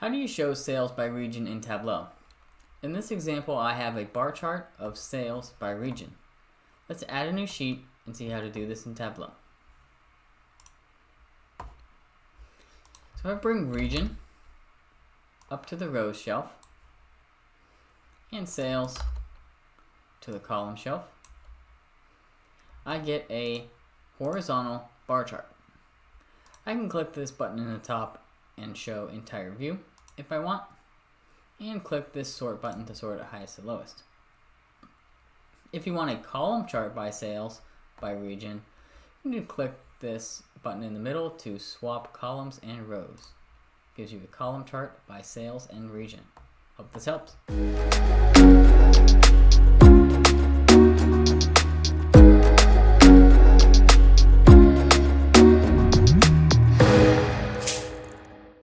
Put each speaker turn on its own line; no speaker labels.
How do you show sales by region in Tableau? In this example, I have a bar chart of sales by region. Let's add a new sheet and see how to do this in Tableau. So I bring region up to the rows shelf and sales to the column shelf. I get a horizontal bar chart. I can click this button in the top and show entire view if I want, and click this sort button to sort at highest to lowest. If you want a column chart by sales by region, you need to click this button in the middle to swap columns and rows. Gives you the column chart by sales and region. Hope this helps.